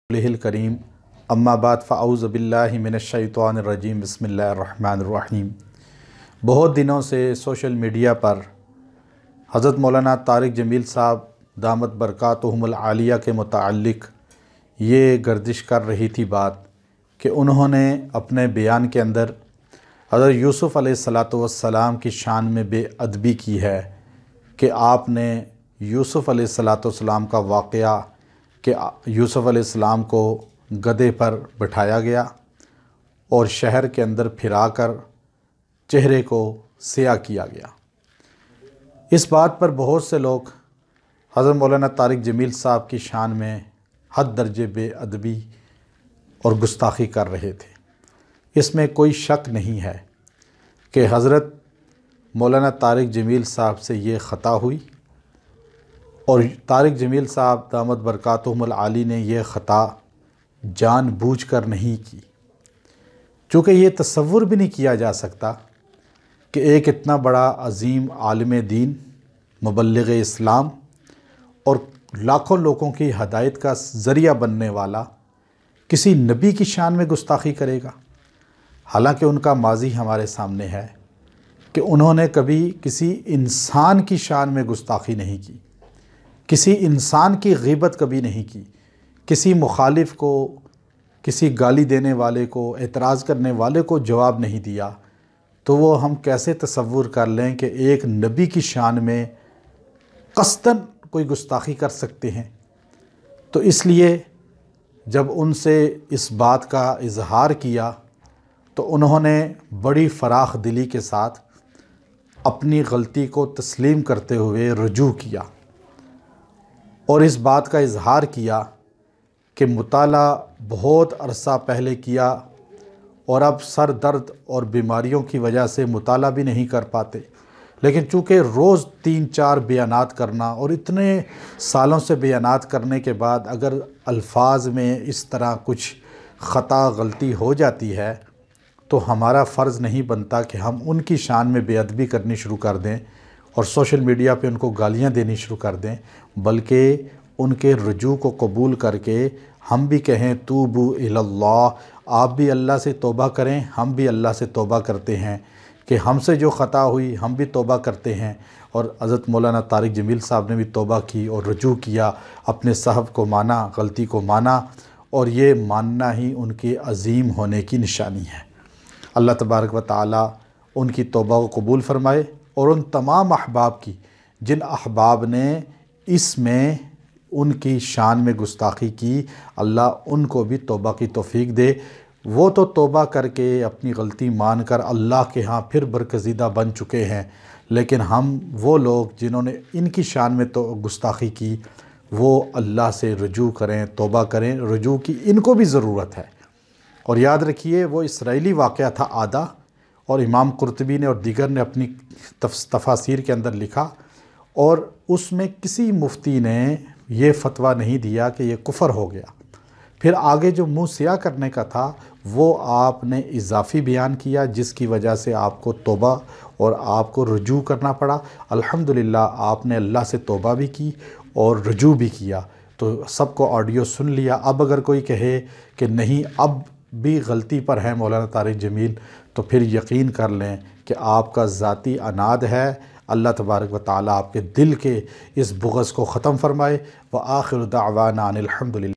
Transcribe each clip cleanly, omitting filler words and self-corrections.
الکریم اما بعد فاعوذ باللہ من الشیطان الرجیم بسم اللہ الرحمن الرحیم۔ بہت دنوں سے سوشل میڈیا پر حضرت مولانا طارق جمیل صاحب دامت برکاتہم العالیہ کے متعلق یہ گردش کر رہی تھی بات کہ انہوں نے اپنے بیان کے اندر حضرت یوسف علیہ السلام کی شان میں بے ادبی کی ہے کہ آپ نے یوسف علیہ السلام کا واقعہ کہ یوسف علیہ السلام کو گدھے پر بٹھایا گیا اور شہر کے اندر پھرا کر چہرے کو سیاہ کیا گیا۔ اس بات پر بہت سے لوگ حضرت مولانا طارق جمیل صاحب کی شان میں حد درجے بے ادبی اور گستاخی کر رہے تھے۔ اس میں کوئی شک نہیں ہے کہ حضرت مولانا طارق جمیل صاحب سے یہ خطا ہوئی اور طارق جمیل صاحب دامت برکاتہم العالی نے یہ خطا جان بوجھ کر نہیں کی، چونکہ یہ تصور بھی نہیں کیا جا سکتا کہ ایک اتنا بڑا عظیم عالم دین، مبلغ اسلام اور لاکھوں لوگوں کی ہدایت کا ذریعہ بننے والا کسی نبی کی شان میں گستاخی کرے گا۔ حالانکہ ان کا ماضی ہمارے سامنے ہے کہ انہوں نے کبھی کسی انسان کی شان میں گستاخی نہیں کی، کسی انسان کی غیبت کبھی نہیں کی، کسی مخالف کو، کسی گالی دینے والے کو، اعتراض کرنے والے کو جواب نہیں دیا، تو وہ ہم کیسے تصور کر لیں کہ ایک نبی کی شان میں قصداً کوئی گستاخی کر سکتے ہیں؟ تو اس لیے جب ان سے اس بات کا اظہار کیا تو انہوں نے بڑی فراخ دلی کے ساتھ اپنی غلطی کو تسلیم کرتے ہوئے رجوع کیا اور اس بات کا اظہار کیا کہ مطالعہ بہت عرصہ پہلے کیا اور اب سر درد اور بیماریوں کی وجہ سے مطالعہ بھی نہیں کر پاتے، لیکن چونکہ روز 3-4 بیانات کرنا اور اتنے سالوں سے بیانات کرنے کے بعد اگر الفاظ میں اس طرح کچھ خطا غلطی ہو جاتی ہے تو ہمارا فرض نہیں بنتا کہ ہم ان کی شان میں بے ادبی کرنی شروع کر دیں اور سوشل میڈیا پہ ان کو گالیاں دینی شروع کر دیں، بلکہ ان کے رجوع کو قبول کر کے ہم بھی کہیں توبوا الی اللہ، آپ بھی اللہ سے توبہ کریں، ہم بھی اللہ سے توبہ کرتے ہیں کہ ہم سے جو خطا ہوئی ہم بھی توبہ کرتے ہیں۔ اور حضرت مولانا طارق جمیل صاحب نے بھی توبہ کی اور رجوع کیا، اپنے صحب کو مانا، غلطی کو مانا، اور یہ ماننا ہی ان کے عظیم ہونے کی نشانی ہے۔ اللہ تبارک و تعالی ان کی توبہ کو قبول فرمائے اور ان تمام احباب کی جن احباب نے اس میں ان کی شان میں گستاخی کی، اللہ ان کو بھی توبہ کی توفیق دے۔ وہ تو توبہ کر کے اپنی غلطی مان کر اللہ کے ہاں پھر برگزیدہ بن چکے ہیں، لیکن ہم وہ لوگ جنہوں نے ان کی شان میں تو گستاخی کی، وہ اللہ سے رجوع کریں، توبہ کریں۔ رجوع کی ان کو بھی ضرورت ہے۔ اور یاد رکھیے وہ اسرائیلی واقعہ تھا آدھا، اور امام قرطبی نے اور دیگر نے اپنی تفاسیر کے اندر لکھا، اور اس میں کسی مفتی نے یہ فتویٰ نہیں دیا کہ یہ کفر ہو گیا۔ پھر آگے جو منہ سیاہ کرنے کا تھا وہ آپ نے اضافی بیان کیا، جس کی وجہ سے آپ کو توبہ اور آپ کو رجوع کرنا پڑا۔ الحمدللہ آپ نے اللہ سے توبہ بھی کی اور رجوع بھی کیا، تو سب کو آڈیو سن لیا۔ اب اگر کوئی کہے کہ نہیں اب بھی غلطی پر ہے مولانا طارق جمیل، تو پھر یقین کر لیں کہ آپ کا ذاتی عناد ہے۔ اللہ تبارک و تعالی آپ کے دل کے اس بغض کو ختم فرمائے۔ وآخر دعوانا ان الحمدللہ۔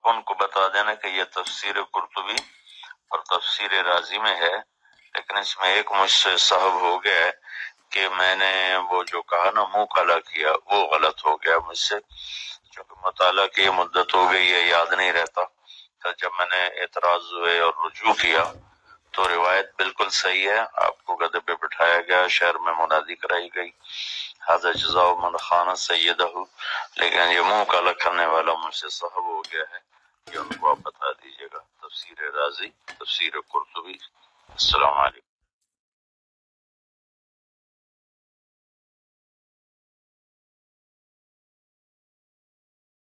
ان کو بتا دینا کہ یہ تفسیر قرطبی اور تفسیر رازی میں ہے، لیکن اس میں ایک مجھ سے صحب ہو گیا ہے کہ میں نے وہ جو کہا نا منہ کالا کیا، وہ غلط ہو گیا مجھ سے، چونکہ مطالعہ کی مدت ہو گئی ہے، یاد نہیں رہتا۔ تو جب میں نے اعتراض ہوئے اور رجوع کیا تو روایت بالکل صحیح ہے، آپ کو گدھے پہ بٹھایا گیا، شہر میں منادی کرائی گئی، ھذا جزاء من خان سیدہ، لیکن یہ منہ کالا کرنے والا مجھ سے صحب ہو گیا ہے، یہ ان کو آپ بتا دیجیے گا۔ تفسیر رازی، تفسیر قرطبی۔ السلام علیکم۔